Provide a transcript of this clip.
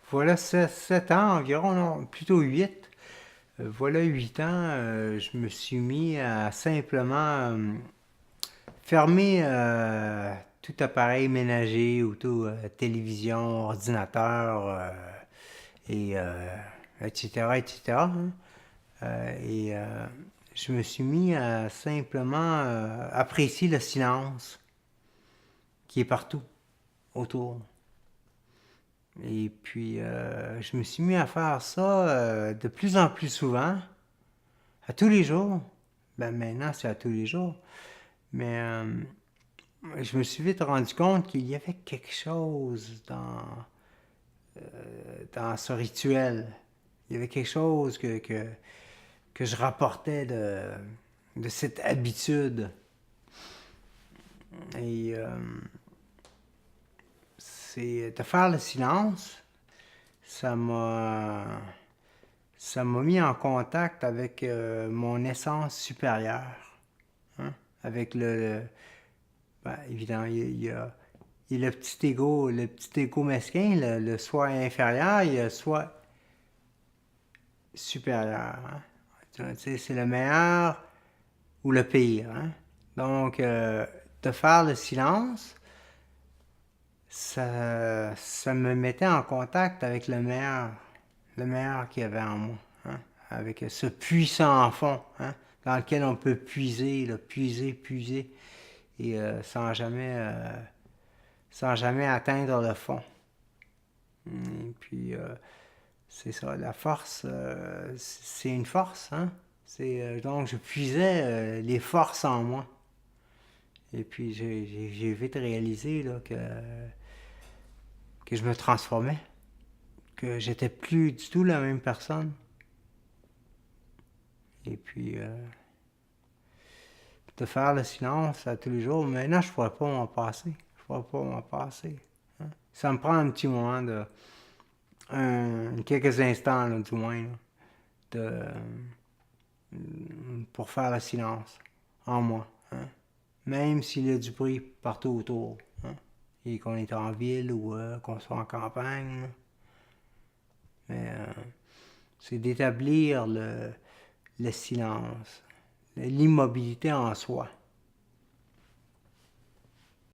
voilà 7 ans environ, non, plutôt 8. Voilà 8 ans, je me suis mis à simplement fermer tout appareil ménager ou tout télévision, ordinateur et etc. etc. Hein. Et je me suis mis à simplement apprécier le silence qui est partout autour. Et puis, je me suis mis à faire ça de plus en plus souvent, à tous les jours. Ben maintenant, c'est à tous les jours. Mais je me suis vite rendu compte qu'il y avait quelque chose dans ce rituel. Il y avait quelque chose que je rapportais de cette habitude. Et c'est de faire le silence, ça m'a ça m'a mis en contact avec mon essence supérieure, hein? Avec ben, évidemment, il y a le petit ego mesquin, le soi inférieur, il y a le soi supérieur. Hein? Tu sais, c'est le meilleur ou le pire. Hein? Donc, de faire le silence, ça me mettait en contact avec le meilleur qu'il y avait en moi, hein? Avec ce puissant fond, hein? Dans lequel on peut puiser, là, puiser, puiser, et sans jamais atteindre le fond. Et puis, c'est ça, la force, c'est une force, hein? Donc, je puisais les forces en moi. Et puis, j'ai vite réalisé là, que je me transformais, que j'étais plus du tout la même personne. Et puis, de faire le silence à tous les jours, maintenant, je ne pourrais pas m'en passer. Je ne pourrais pas m'en passer. Hein? Ça me prend un petit moment, quelques instants, là, du moins, là, de, pour faire le silence en moi. Hein? Même s'il y a du bruit partout autour. Hein? Et qu'on est en ville ou qu'on soit en campagne. Là. Mais c'est d'établir le silence, l'immobilité en soi.